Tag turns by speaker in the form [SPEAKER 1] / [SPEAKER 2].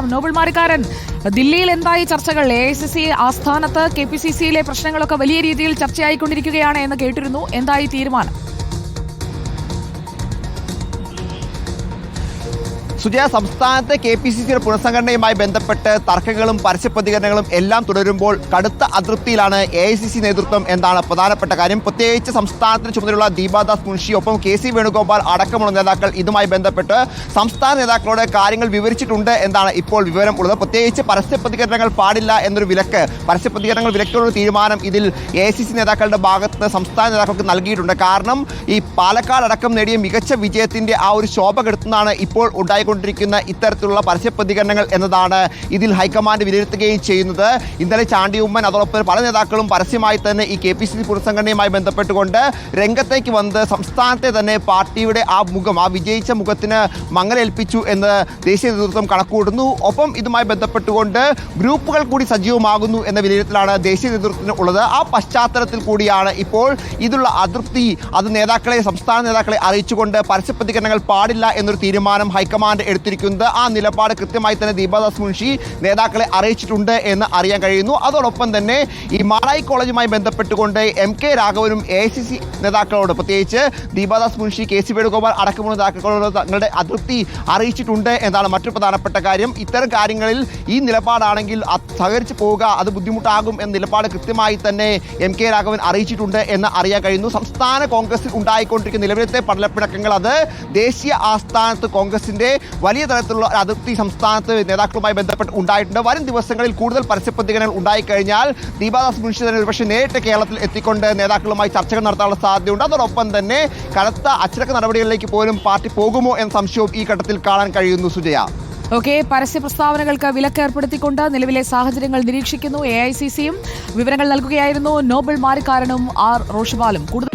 [SPEAKER 1] Nobel Marikkaran, ദില്ലിയിൽ എന്തായി ചർച്ചകൾ? AICC ആസ്ഥാനത്ത് KPCCയിലെ പ്രശ്നങ്ങളൊക്കെ വലിയ രീതിയിൽ ചർച്ചയായിക്കൊണ്ടിരിക്കുകയാണ് എന്ന് കേട്ടിരുന്നു. എന്തായി തീരുമാനം?
[SPEAKER 2] സുജയ, സംസ്ഥാനത്തെ KPCCയുടെ പുനഃസംഘടനയുമായി ബന്ധപ്പെട്ട് തർക്കങ്ങളും പരസ്യപ്രതികരണങ്ങളും എല്ലാം തുടരുമ്പോൾ കടുത്ത അതൃപ്തിയിലാണ് AICC നേതൃത്വം എന്നാണ് പ്രധാനപ്പെട്ട കാര്യം. പ്രത്യേകിച്ച് സംസ്ഥാനത്തിന് ചുമതലയുള്ള ദീപാദാസ് മുൻഷി, ഒപ്പം KC വേണുഗോപാൽ അടക്കമുള്ള നേതാക്കൾ ഇതുമായി ബന്ധപ്പെട്ട് സംസ്ഥാന നേതാക്കളോട് കാര്യങ്ങൾ വിവരിച്ചിട്ടുണ്ട് എന്നാണ് ഇപ്പോൾ വിവരം ഉള്ളത്. പ്രത്യേകിച്ച് പരസ്യപ്രതികരണങ്ങൾ പാടില്ല എന്നൊരു വിലക്ക്, പരസ്യപ്രതികരണങ്ങൾ വിലക്കുള്ള തീരുമാനം ഇതിൽ AICC നേതാക്കളുടെ ഭാഗത്ത് സംസ്ഥാന നേതാക്കൾക്ക് നൽകിയിട്ടുണ്ട്. കാരണം ഈ പാലക്കാട് അടക്കം നേടിയ മികച്ച വിജയത്തിന്റെ ആ ഒരു ശോഭ കെടുത്തുന്നതാണ് ഇപ്പോൾ ഉണ്ടായിക്കൊണ്ടിരിക്കുന്ന ഇത്തരത്തിലുള്ള പരസ്യപ്രതികരണങ്ങൾ എന്നതാണ് ഇതിൽ ഹൈക്കമാൻഡ് വിലയിരുത്തുകയും ചെയ്യുന്നത്. ഇന്നലെ ചാണ്ടി ഉമ്മൻ അതോടൊപ്പം പല നേതാക്കളും പരസ്യമായി തന്നെ ഈ KPCC പുനഃസംഘടനയുമായി ബന്ധപ്പെട്ടുകൊണ്ട് രംഗത്തേക്ക് വന്ന് സംസ്ഥാനത്തെ തന്നെ പാർട്ടിയുടെ ആ മുഖം, ആ വിജയിച്ച മുഖത്തിന് മങ്ങലേൽപ്പിച്ചു എന്ന് ദേശീയ നേതൃത്വം കണക്കുകൂടുന്നു. ഒപ്പം ഇതുമായി ബന്ധപ്പെട്ടുകൊണ്ട് ഗ്രൂപ്പുകൾ കൂടി സജീവമാകുന്നു എന്ന വിലയിരുത്തലാണ് ദേശീയ നേതൃത്വത്തിന് ഉള്ളത്. ആ പശ്ചാത്തലത്തിൽ കൂടിയാണ് ഇപ്പോൾ ഇതിലുള്ള അതൃപ്തി അത് നേതാക്കളെ, സംസ്ഥാന നേതാക്കളെ അറിയിച്ചുകൊണ്ട് പരസ്യപ്രതികരണങ്ങൾ പാടില്ല എന്നൊരു തീരുമാനം ഹൈക്കമാൻഡ് എടുത്തിരിക്കുന്നത്. ആ നിലപാട് കൃത്യമായി തന്നെ ദീപാദാസ് മുൻഷി നേതാക്കളെ അറിയിച്ചിട്ടുണ്ട് എന്ന് അറിയാൻ കഴിയുന്നു. അതോടൊപ്പം തന്നെ ഈ മാടായി കോളേജുമായി ബന്ധപ്പെട്ടുകൊണ്ട് MK രാഘവനും AICC നേതാക്കളോട്, പ്രത്യേകിച്ച് ദീപാദാസ് മുൻഷി, KC വേണുഗോപാൽ അടക്കമുള്ള നേതാക്കളോട് തങ്ങളുടെ അതൃപ്തി അറിയിച്ചിട്ടുണ്ട് എന്നാണ് മറ്റൊരു പ്രധാനപ്പെട്ട കാര്യം. ഇത്തരം കാര്യങ്ങളിൽ ഈ നിലപാടാണെങ്കിൽ സഹകരിച്ച് പോവുക അത് ബുദ്ധിമുട്ടാകും എന്ന നിലപാട് കൃത്യമായി തന്നെ MK രാഘവൻ അറിയിച്ചിട്ടുണ്ട് എന്ന് അറിയാൻ കഴിയുന്നു. സംസ്ഥാന കോൺഗ്രസിൽ ഉണ്ടായിക്കൊണ്ടിരിക്കുന്ന നിലവിലത്തെ പടലപ്പിണക്കങ്ങൾ അത് ദേശീയ ആസ്ഥാനത്ത് കോൺഗ്രസിന്റെ വലിയ തരത്തിലുള്ള അതിർത്തി സംസ്ഥാനത്ത് നേതാക്കളുമായി ബന്ധപ്പെട്ട് ഉണ്ടായിട്ടുണ്ട്. വരും ദിവസങ്ങളിൽ കൂടുതൽ പരസ്യപ്രതികരണങ്ങൾ ഉണ്ടായിക്കഴിഞ്ഞാൽ ദീപാദാസ് മുൻഷി തന്നെ ഒരുപക്ഷെ നേരിട്ട് കേരളത്തിൽ എത്തിക്കൊണ്ട് നേതാക്കളുമായി ചർച്ചകൾ നടത്താനുള്ള സാധ്യതയുണ്ട്. അതോടൊപ്പം തന്നെ കനത്ത അച്ചടക്ക നടപടികളിലേക്ക് പോലും പാർട്ടി പോകുമോ എന്ന സംശയവും ഈ ഘട്ടത്തിൽ കാണാൻ കഴിയുന്നു. സുജയ,
[SPEAKER 1] പരസ്യ പ്രസ്താവനകൾക്ക് വിലക്ക് ഏർപ്പെടുത്തിക്കൊണ്ട് നിലവിലെ സാഹചര്യങ്ങൾ നിരീക്ഷിക്കുന്നു AICCയും. വിവരങ്ങൾ നൽകുകയായിരുന്നു നോബൽ മാരിക്കാരനും R റോഷിപാലും. കൂടുതൽ